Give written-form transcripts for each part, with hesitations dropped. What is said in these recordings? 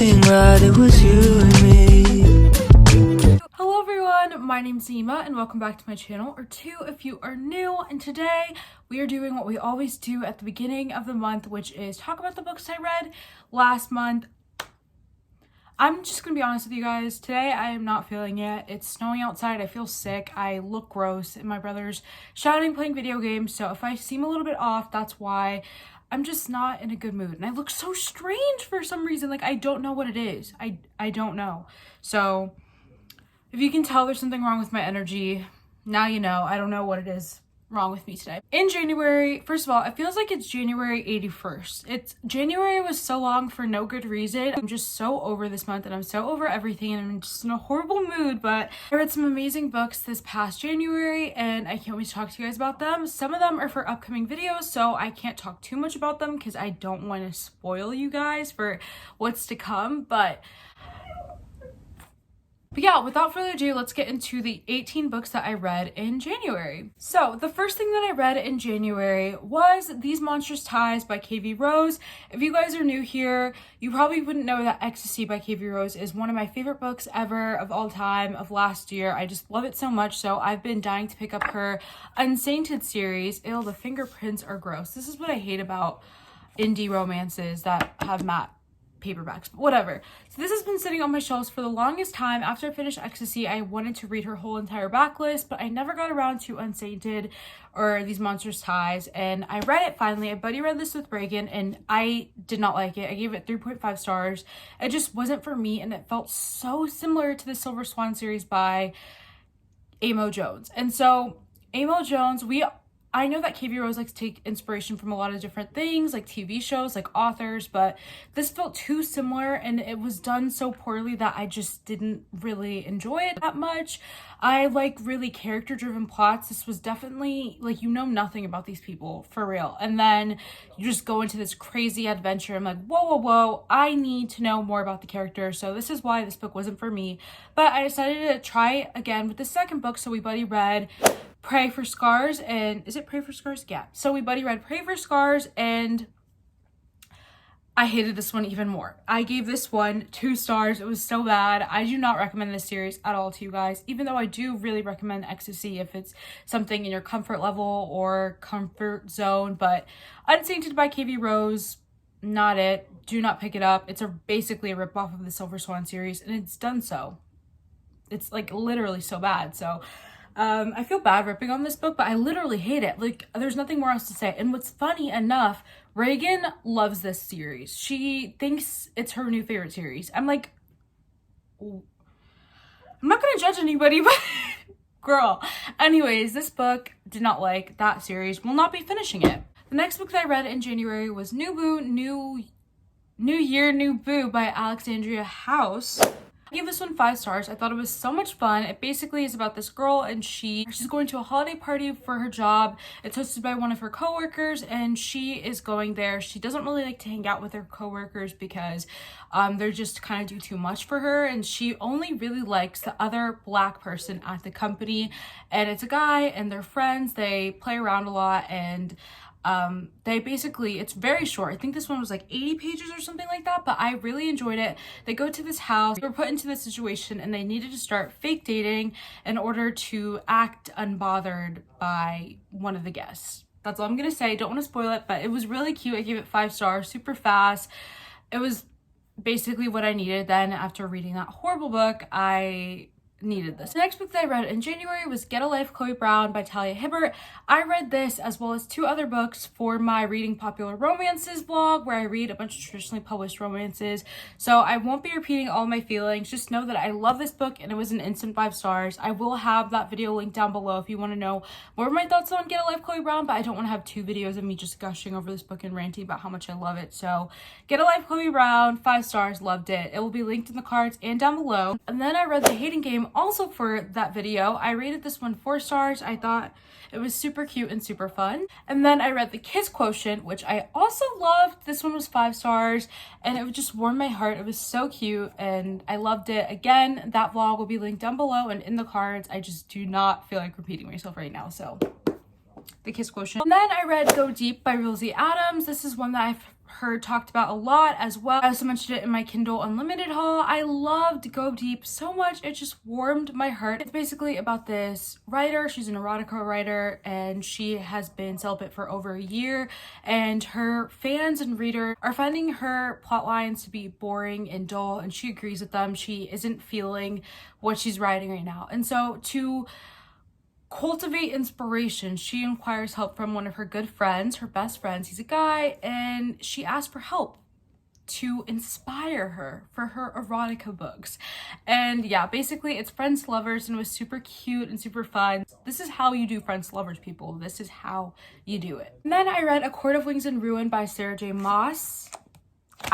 everything right, it was you and me. Hello everyone, my name's Nayema and welcome back to my channel, or two if you are new. And today we are doing what we always do at the beginning of the month, which is talk about the books I read last month. I'm just gonna be honest with you guys, today I am not feeling it. It's snowing outside, I feel sick, I look gross, and my brother's shouting playing video games, so if I seem a little bit off, that's why. I'm just not in a good mood, and I look so strange for some reason. Like, I don't know what it is. I don't know. So if you can tell there's something wrong with my energy, now you know. I don't know what it is wrong with me today. In January, first of all, it feels like it's January 81st. January was so long for no good reason. I'm just so over this month, and I'm so over everything, and I'm just in a horrible mood. But I read some amazing books this past January, and I can't wait to talk to you guys about them. Some of them are for upcoming videos, so I can't talk too much about them because I don't want to spoil you guys for what's to come. But yeah, without further ado, let's get into the 18 books that I read in January. So the first thing that I read in January was These Monstrous Ties by K.V. Rose. If you guys are new here, you probably wouldn't know that Ecstasy by K.V. Rose is one of my favorite books ever of all time, of last year. I just love it so much, so I've been dying to pick up her Unsainted series. Ew, the fingerprints are gross. This is what I hate about indie romances that have matte paperbacks, but whatever. So this has been sitting on my shelves for the longest time. After I finished Ecstasy, I wanted to read her whole entire backlist, but I never got around to Unsainted or These Monstrous Ties, and I read it finally. I buddy read this with Reagan, and I did not like it. I gave it 3.5 stars. It just wasn't for me, and it felt so similar to the Silver Swan series by Amo Jones. And so Amo Jones, I know that K.V. Rose likes to take inspiration from a lot of different things, like TV shows, like authors, but this felt too similar, and it was done so poorly that I just didn't really enjoy it that much. I like really character-driven plots. This was definitely, like, you know nothing about these people, for real. And then you just go into this crazy adventure. I'm like, whoa, whoa, whoa, I need to know more about the character. So this is why this book wasn't for me. But I decided to try again with the second book, so we buddy read Pray for Scars, and is it Pray for Scars? Yeah. So we buddy read Pray for Scars, and I hated this one even more. I gave this one 2 stars. It was so bad. I do not recommend this series at all to you guys, even though I do really recommend Ecstasy if it's something in your comfort level or comfort zone. But Unsainted by K.V. Rose, not it. Do not pick it up. It's basically a ripoff of the Silver Swan series, and it's done so. It's like literally so bad. So I feel bad ripping on this book, but I literally hate it. Like, there's nothing more else to say. And what's funny enough, Reagan loves this series. She thinks it's her new favorite series. I'm like, I'm not gonna judge anybody, but girl. Anyways, this book did not like that series. Will not be finishing it. The next book that I read in January was New Year, New Boo by Alexandria House. I gave this one 5 stars. I thought it was so much fun. It basically is about this girl, and she's going to a holiday party for her job. It's hosted by one of her coworkers, and she is going there. She doesn't really like to hang out with her coworkers because they're just kind of do too much for her, and she only really likes the other black person at the company, and it's a guy, and they're friends. They play around a lot, and it's very short. I think this one was like 80 pages or something like that, but I really enjoyed it. They go to this house, they were put into this situation, and they needed to start fake dating in order to act unbothered by one of the guests. That's all I'm gonna say. Don't want to spoil it, but it was really cute. I gave it 5 stars, super fast. It was basically what I needed. Then after reading that horrible book, I needed this. The next book that I read in January was Get a Life, Chloe Brown by Talia Hibbert. I read this as well as 2 other books for my Reading Popular Romances vlog, where I read a bunch of traditionally published romances. So I won't be repeating all my feelings. Just know that I love this book, and it was an instant 5 stars. I will have that video linked down below if you want to know more of my thoughts on Get a Life, Chloe Brown, but I don't want to have 2 videos of me just gushing over this book and ranting about how much I love it. So Get a Life, Chloe Brown, 5 stars, loved it. It will be linked in the cards and down below. And then I read The Hating Game also for that video. I rated this one 4 stars. I thought it was super cute and super fun. And then I read The Kiss Quotient, which I also loved. This one was 5 stars, and it just warmed my heart. It was so cute, and I loved it. Again, that vlog will be linked down below and in the cards. I just do not feel like repeating myself right now, so The Kiss Quotient. And then I read Go Deep by Rosie Adams. This is one that I've heard talked about a lot as well. I also mentioned it in my Kindle Unlimited haul. I loved Go Deep so much. It just warmed my heart. It's basically about this writer. She's an erotica writer and she has been celibate for over a year, and her fans and readers are finding her plot lines to be boring and dull, and she agrees with them. She isn't feeling what she's writing right now. And so to cultivate inspiration, she inquires help from one of her good friends, her best friends. He's a guy, and she asks for help to inspire her for her erotica books. And yeah, basically it's friends to lovers, and it was super cute and super fun. This is how you do friends to lovers, people. This is how you do it. And then I read A Court of Wings and Ruin by Sarah J. Maas.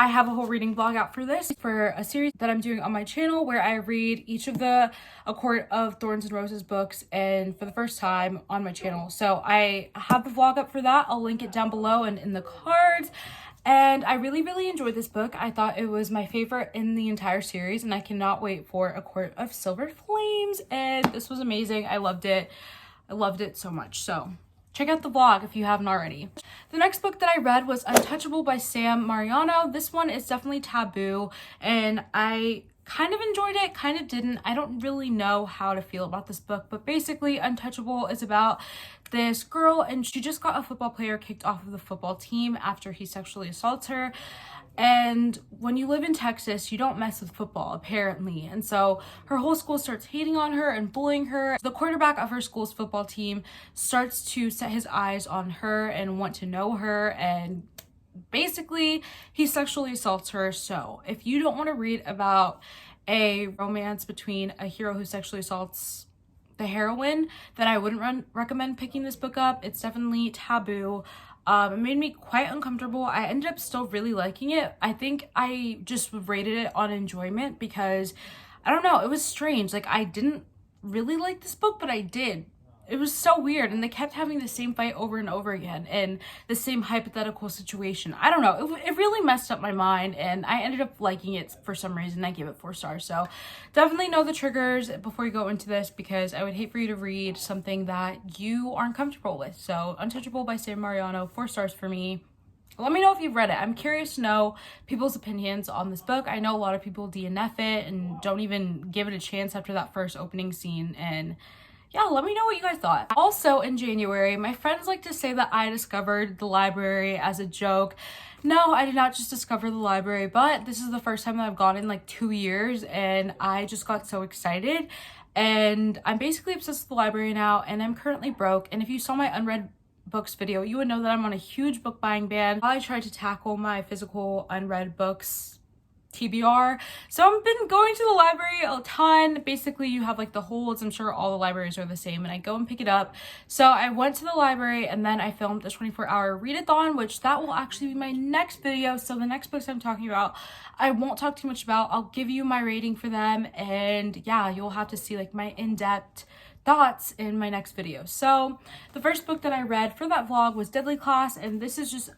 I have a whole reading vlog out for this, for a series that I'm doing on my channel where I read each of the A Court of Thorns and Roses books, and for the first time on my channel. So I have the vlog up for that. I'll link it down below and in the cards. And I really enjoyed this book. I thought it was my favorite in the entire series, and I cannot wait for A Court of Silver Flames. And this was amazing. I loved it. I loved it so much. So check out the vlog if you haven't already. The next book that I read was Untouchable by Sam Mariano. This one is definitely taboo, and I kind of enjoyed it, kind of didn't. I don't really know how to feel about this book, but basically Untouchable is about this girl, and she just got a football player kicked off of the football team after he sexually assaults her. And when you live in Texas, you don't mess with football, apparently. And so her whole school starts hating on her and bullying her. The quarterback of her school's football team starts to set his eyes on her and want to know her. And basically, he sexually assaults her. So if you don't want to read about a romance between a hero who sexually assaults the heroine, then I wouldn't recommend picking this book up. It's definitely taboo. It made me quite uncomfortable. I ended up still really liking it. I think I just rated it on enjoyment because, I don't know, it was strange. Like, I didn't really like this book, but I did. It was so weird, and they kept having the same fight over and over again and the same hypothetical situation. I don't know. It really messed up my mind, and I ended up liking it for some reason. I gave it 4 stars. So definitely know the triggers before you go into this, because I would hate for you to read something that you aren't comfortable with. So Untouchable by Sam Mariano, 4 stars for me. Let me know if you've read it. I'm curious to know people's opinions on this book. I know a lot of people DNF it and don't even give it a chance after that first opening scene, and yeah, let me know what you guys thought. Also in January, my friends like to say that I discovered the library as a joke. No, I did not just discover the library, but this is the first time that I've gone in like 2 years, and I just got so excited. And I'm basically obsessed with the library now, and I'm currently broke. And if you saw my unread books video, you would know that I'm on a huge book buying ban. I tried to tackle my physical unread books TBR. So I've been going to the library a ton. Basically, you have like the holds. I'm sure all the libraries are the same, and I go and pick it up. So I went to the library, and then I filmed a 24-hour read-a-thon, which that will actually be my next video. So the next books I'm talking about, I won't talk too much about. I'll give you my rating for them, and yeah, you'll have to see like my in-depth thoughts in my next video. So the first book that I read for that vlog was Deadly Class, and this is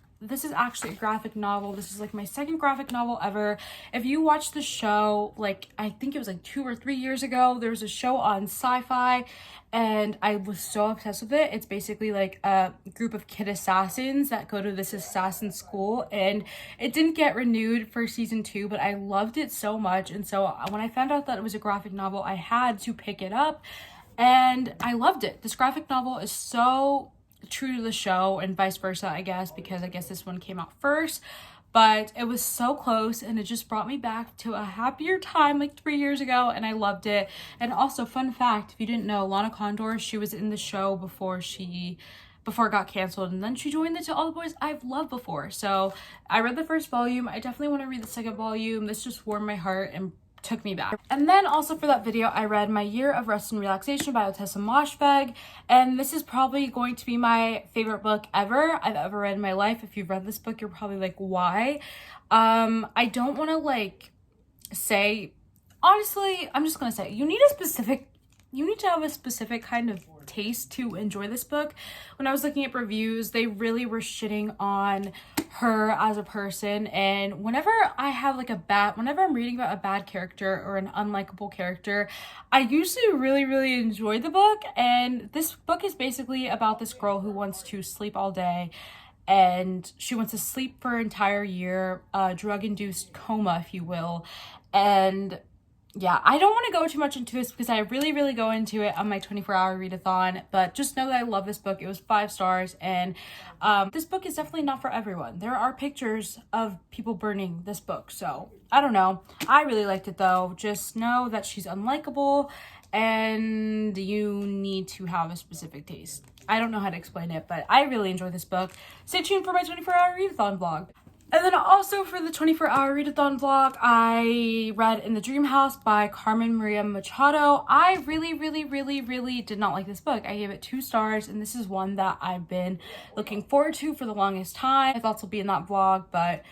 actually a graphic novel. This is like my second graphic novel ever. If you watch the show, like I think it was like 2 or 3 years ago, there was a show on Sci-Fi, and I was so obsessed with it. It's basically like a group of kid assassins that go to this assassin school, and it didn't get renewed for season 2, but I loved it so much. And so when I found out that it was a graphic novel, I had to pick it up, and I loved it. This graphic novel is so true to the show, and vice versa, I guess, because I guess this one came out first, but it was so close, and it just brought me back to a happier time like 3 years ago, and I loved it. And also, fun fact, if you didn't know, Lana Condor, she was in the show before it got canceled, and then she joined the To All the Boys I've Loved Before. So I read the first volume. I definitely want to read the second volume. This just warmed my heart and took me back. And then also for that video, I read My Year of Rest and Relaxation by 𝓫𝓸𝓬𝓲𝓪, and this is probably going to be my favorite book ever I've ever read in my life. If you've read this book, you're probably like, why? I don't want to like say, honestly, I'm just gonna say, you need to have a specific kind of taste to enjoy this book. When I was looking at reviews, they really were shitting on her as a person, and whenever I'm reading about a bad character or an unlikable character, I usually really enjoy the book. And this book is basically about this girl who wants to sleep all day, and she wants to sleep for an entire year, drug-induced coma, if you will. And yeah, I don't want to go too much into this because I really go into it on my 24-hour read-a-thon, but just know that I love this book. It was 5 stars, and this book is definitely not for everyone. There are pictures of people burning this book, so I don't know. I really liked it though. Just know that she's unlikable and you need to have a specific taste. I don't know how to explain it, but I really enjoyed this book. Stay tuned for my 24-hour read-a-thon vlog. And then also for the 24-hour read-a-thon vlog, I read In the Dream House by Carmen Maria Machado. I really did not like this book. I gave it 2 stars, and this is one that I've been looking forward to for the longest time. My thoughts will be in that vlog, but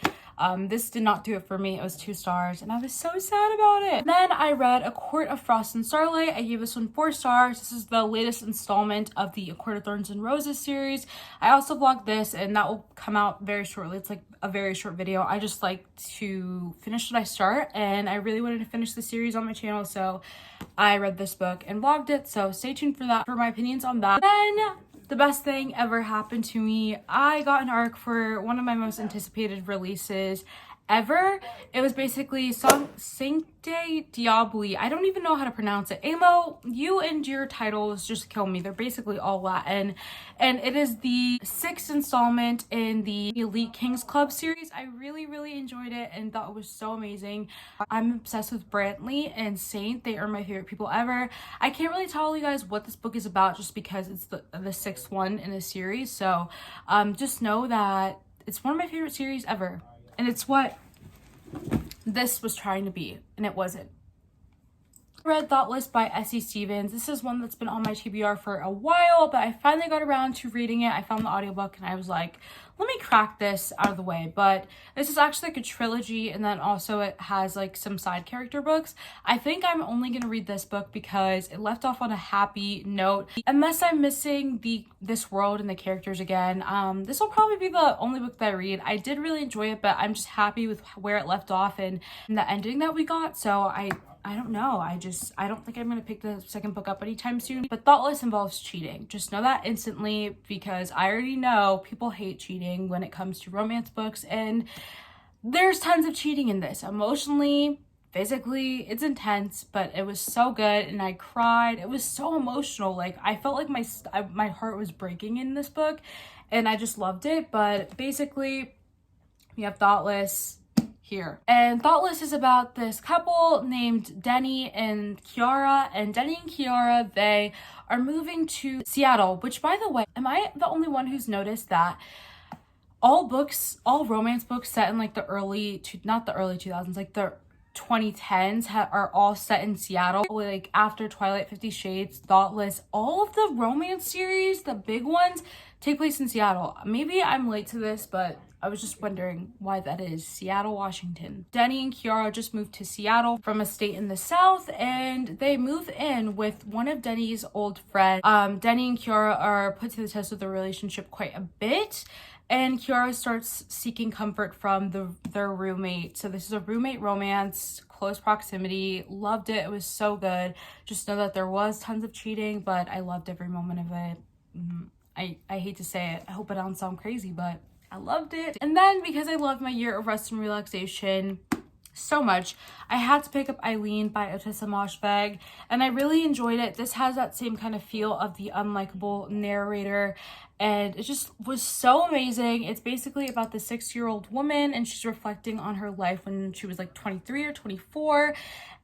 this did not do it for me. It was 2 stars, and I was so sad about it. And then I read A Court of Frost and Starlight. I gave this one 4 stars. This is the latest installment of the A Court of Thorns and Roses series. I also vlogged this, and that will come out very shortly. It's like a very short video. I just like to finish what I start, and I really wanted to finish the series on my channel, so I read this book and vlogged it. So stay tuned for that, for my opinions on that. Then the best thing ever happened to me. I got an ARC for one of my most anticipated releases ever. It was basically 𝓶𝓮𝓬𝓲𝓪. I don't even know how to pronounce it. Amo, you and your titles just kill me. They're basically all Latin, and it is the 6th installment in the Elite Kings Club series. I really enjoyed it and thought it was so amazing. I'm obsessed with Brantley and Saint. They are my favorite people ever. I can't really tell you guys what this book is about just because it's the 6th one in a series, so just know that it's one of my favorite series ever. And it's what this was trying to be, and it wasn't. I read Thoughtless by S.E. Stevens. This is one that's been on my TBR for a while, but I finally got around to reading it. I found the audiobook and I was like, let me crack this out of the way. But this is actually like a trilogy, and then also it has like some side character books. I think I'm only gonna read this book because it left off on a happy note. Unless I'm missing this world and the characters again, this will probably be the only book that I read. I did really enjoy it, but I'm just happy with where it left off and the ending that we got. So I don't know. I don't think I'm going to pick the second book up anytime soon. But Thoughtless involves cheating. Just know that instantly, because I already know people hate cheating when it comes to romance books. And there's tons of cheating in this. Emotionally, physically, it's intense, but it was so good. And I cried. It was so emotional. Like, I felt like my heart was breaking in this book. And I just loved it. But basically, we have Thoughtless here. And Thoughtless is about this couple named Denny and Kiara. And Denny and Kiara, they are moving to Seattle, which, by the way, am I the only one who's noticed that all romance books set in like not the early 2000s, like the 2010s are all set in Seattle? Like after Twilight, 50 Shades, Thoughtless, all of the romance series, the big ones, take place in Seattle. Maybe I'm late to this, but I was just wondering why that is. Seattle, Washington. Denny and Kiara just moved to Seattle from a state in the South, and they move in with one of Denny's old friends. Denny and Kiara are put to the test of their relationship quite a bit, and Kiara starts seeking comfort from their roommate. So this is a roommate romance, close proximity. Loved it. It was so good. Just know that there was tons of cheating, but I loved every moment of it. I hate to say it. I hope I don't sound crazy, but I loved it. And then because I loved my year of rest and relaxation so much, I had to pick up Eileen by 𝓫𝓬𝓬𝓲𝓪, and I really enjoyed it. This has that same kind of feel of the unlikable narrator, and it just was so amazing. It's basically about the 6-year-old woman, and she's reflecting on her life when she was like 23 or 24.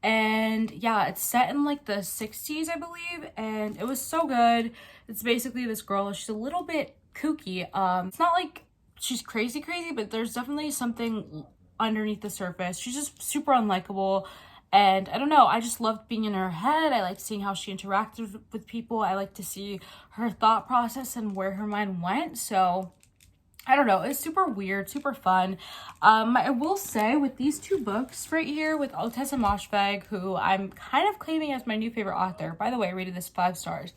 And yeah, it's set in like the 60s, I believe, and it was so good. It's basically this girl, she's a little bit kooky. It's not like she's crazy, but there's definitely something underneath the surface. She's just super unlikable, and I don't know, I just loved being in her head. I liked seeing how she interacted with people. I like to see her thought process and where her mind went. So I don't know, it's super weird, super fun. I will say with these 2 books right here with 𝓫𝓬𝓬𝓲𝓪, who I'm kind of claiming as my new favorite author. By the way, I rated this 5 stars.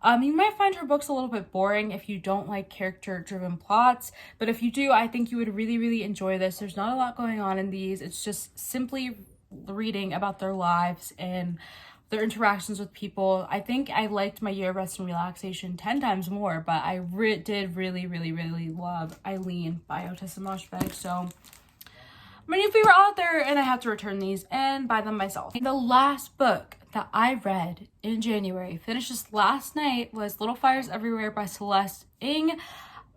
You might find her books a little bit boring if you don't like character-driven plots, but if you do, I think you would really, really enjoy this. There's not a lot going on in these. It's just simply reading about their lives and their interactions with people. I think I liked My Year of Rest and Relaxation 10 times more, but I did really, really, really love 𝓼𝓸𝓬𝓲𝓪 by 𝓫𝓸𝓬𝓬𝓲𝓪. So my new favorite author, and I have to return these and buy them myself. The last book that I read in January, finished this last night, was Little Fires Everywhere by Celeste Ng.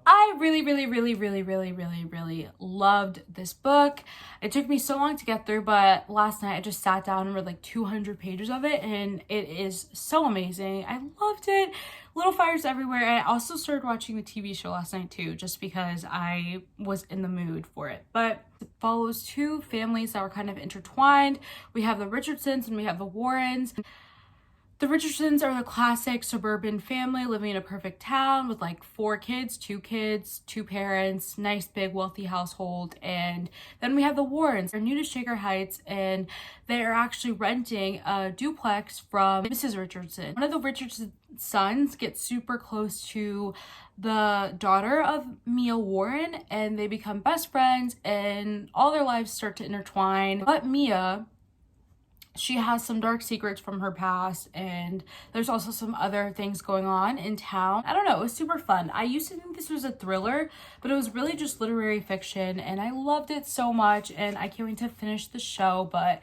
I really, really, really, really, really, really, really loved this book. It took me so long to get through, but last night I just sat down and read like 200 pages of it, and it is so amazing. I loved it. Little Fires Everywhere. I also started watching the TV show last night too, just because I was in the mood for it. But it follows two families that were kind of intertwined. We have the Richardsons and we have the Warrens. The Richardsons are the classic suburban family living in a perfect town with like 4 kids, 2 parents, nice big wealthy household. And then we have the Warrens. They're new to Shaker Heights, and they are actually renting a duplex from Mrs. Richardson. One of the Richardson sons gets super close to the daughter of Mia Warren, and they become best friends, and all their lives start to intertwine. But Mia, she has some dark secrets from her past, and there's also some other things going on in town. I don't know, it was super fun. I used to think this was a thriller, but it was really just literary fiction, and I loved it so much, and I can't wait to finish the show. But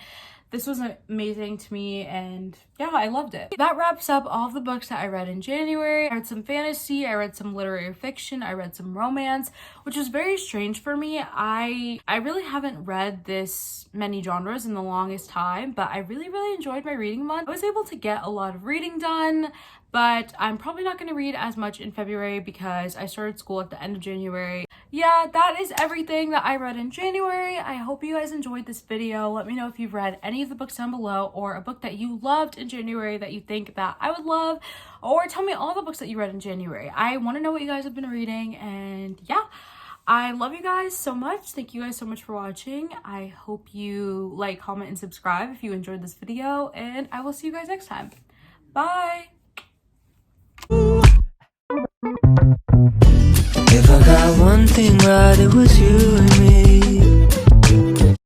this was amazing to me, and yeah, I loved it. That wraps up all of the books that I read in January. I read some fantasy, I read some literary fiction, I read some romance, which is very strange for me. I really haven't read this many genres in the longest time, but I really, really enjoyed my reading month. I was able to get a lot of reading done, but I'm probably not going to read as much in February because I started school at the end of January. Yeah, that is everything that I read in January. I hope you guys enjoyed this video. Let me know if you've read any of the books down below, or a book that you loved in January that you think that I would love, or tell me all the books that you read in January. I want to know what you guys have been reading, and yeah, I love you guys so much. Thank you guys so much for watching. I hope you like, comment, and subscribe if you enjoyed this video, and I will see you guys next time. Bye! If I got one thing right, it was you and